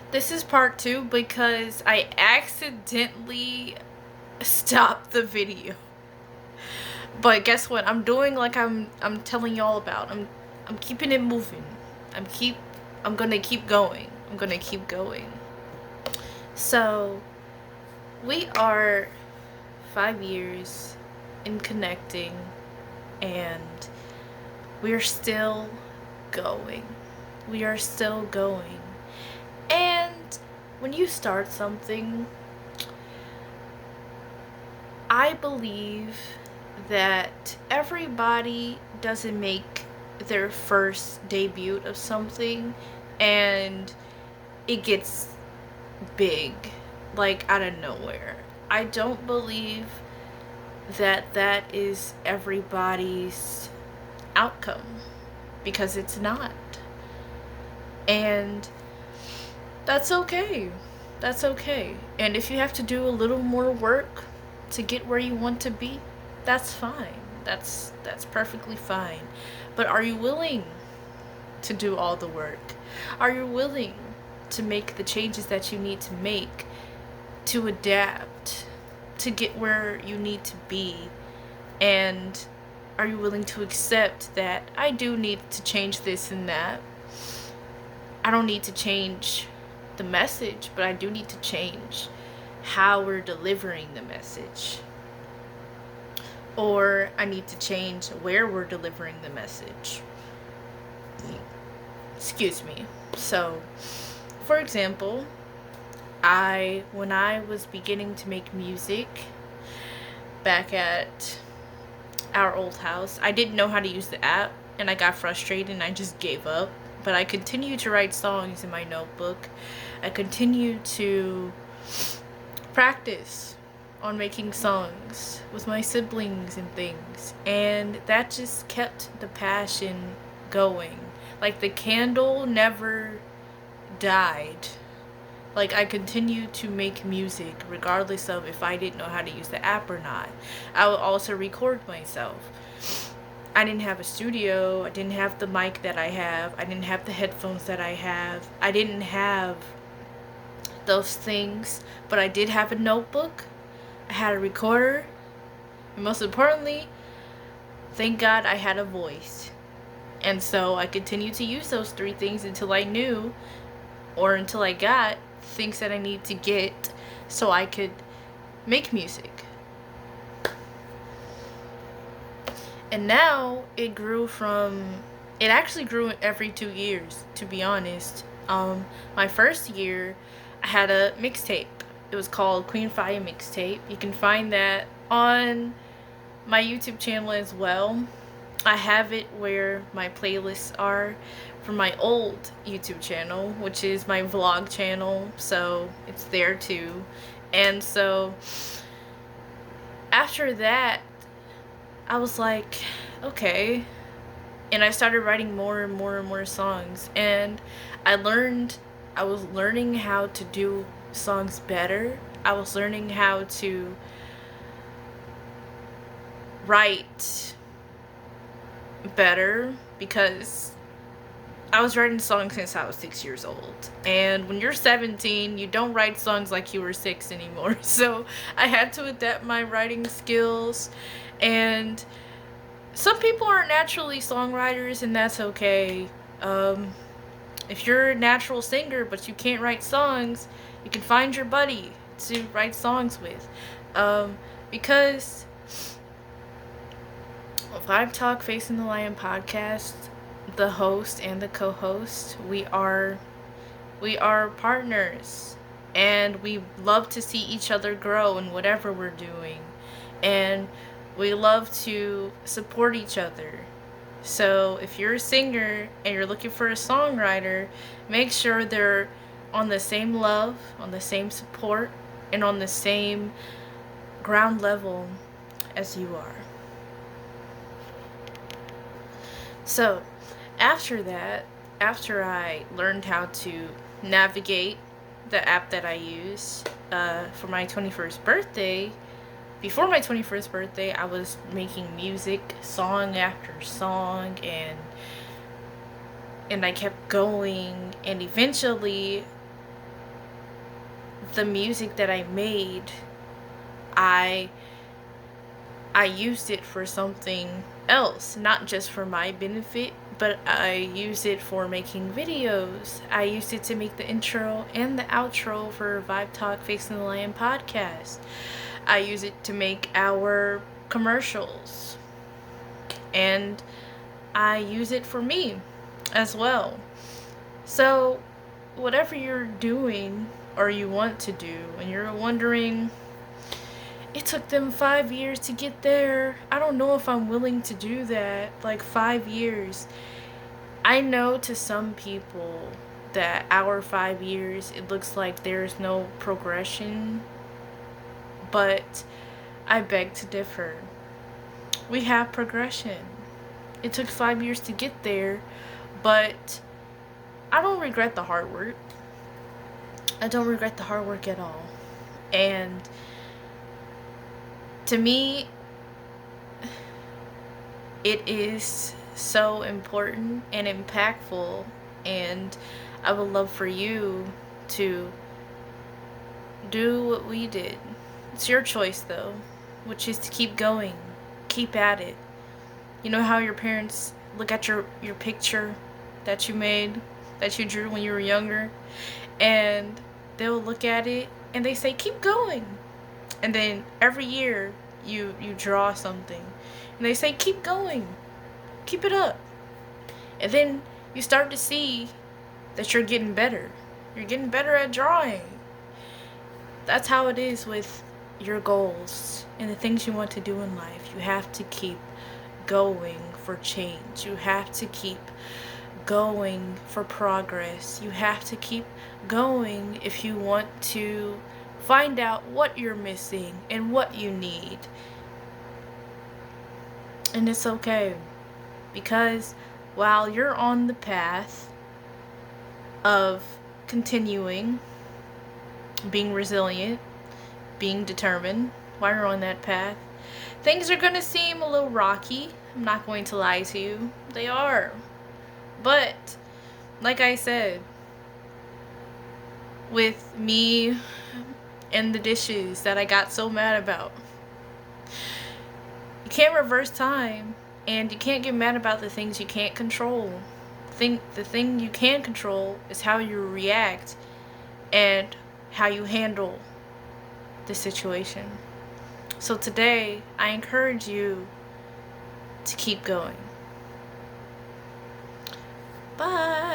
This is part two because I accidentally stopped the video. But guess what? I'm doing like I'm telling y'all about. I'm keeping it moving. I'm gonna keep going. I'm gonna keep going. So we are 5 years in connecting and we're still going. We are still going. And when you start something, I believe that everybody doesn't make their first debut of something and it gets big, like out of nowhere. I don't believe that that is everybody's outcome because it's not. And that's okay. That's okay. And if you have to do a little more work to get where you want to be, that's fine. That's perfectly fine. But are you willing to do all the work? Are you willing to make the changes that you need to make to adapt to get where you need to be? And are you willing to accept that I do need to change this and that? I don't need to change the message, but I do need to change how we're delivering the message. Or I need to change where we're delivering the message. Excuse me. So, for example, when I was beginning to make music back at our old house, I didn't know how to use the app and I got frustrated and I just gave up. But I continued to write songs in my notebook. I continued to practice on making songs with my siblings and things. And that just kept the passion going. Like the candle never died. Like I continued to make music regardless of if I didn't know how to use the app or not. I would also record myself. I didn't have a studio. I didn't have the mic that I have. I didn't have the headphones that I have. I didn't have those things, but I did have a notebook. I had a recorder. And most importantly, thank God I had a voice. And so I continued to use those three things until I knew or until I got things that I need to get so I could make music. And now it actually grew every 2 years, to be honest. My first year, I had a mixtape. It was called Queen Fire Mixtape. You can find that on my YouTube channel as well. I have it where my playlists are from my old YouTube channel, which is my vlog channel, so it's there too. And so after that, I was like, okay. And I started writing more and more and more songs. And I was learning how to do songs better. I was learning how to write better because I was writing songs since I was 6 years old. And when you're 17, you don't write songs like you were 6 anymore. So I had to adapt my writing skills. And some people aren't naturally songwriters, and that's okay. If you're a natural singer but you can't write songs, you can find your buddy to write songs with. Because Vibe Talk Facing the Lion podcast, the host and the co-host, we are partners, and we love to see each other grow in whatever we're doing, and we love to support each other. So if you're a singer and you're looking for a songwriter, make sure they're on the same love, on the same support, and on the same ground level as you are. So after that, after I learned how to navigate the app that I use for my 21st birthday, before my 21st birthday, I was making music, song after song, and I kept going, and eventually the music that I made, I used it for something else, not just for my benefit, but I used it for making videos. I used it to make the intro and the outro for Vibe Talk Facing the Lion podcast. I use it to make our commercials. And I use it for me as well. So, whatever you're doing or you want to do, and you're wondering, it took them 5 years to get there. I don't know if I'm willing to do that. Like 5 years. I know to some people that our 5 years, it looks like there's no progression. But I beg to differ. We have progression. It took 5 years to get there, but I don't regret the hard work. I don't regret the hard work at all. And to me, it is so important and impactful, and I would love for you to do what we did. It's your choice though, which is to keep going, keep at it. You know how your parents look at your picture that you made, that you drew when you were younger, and they'll look at it and they say, keep going. And then every year you draw something and they say, keep going, keep it up. And then you start to see that you're getting better. You're getting better at drawing. That's how it is with your goals and the things you want to do in life. You have to keep going for change. You have to keep going for progress. You have to keep going if you want to find out what you're missing and what you need. And it's okay, because while you're on the path of continuing, being resilient, being determined, while you're on that path, things are going to seem a little rocky. I'm not going to lie to you. They are. But, like I said, with me and the dishes that I got so mad about, you can't reverse time, and you can't get mad about the things you can't control. The thing you can control is how you react and how you handle the situation. So today, I encourage you to keep going. Bye.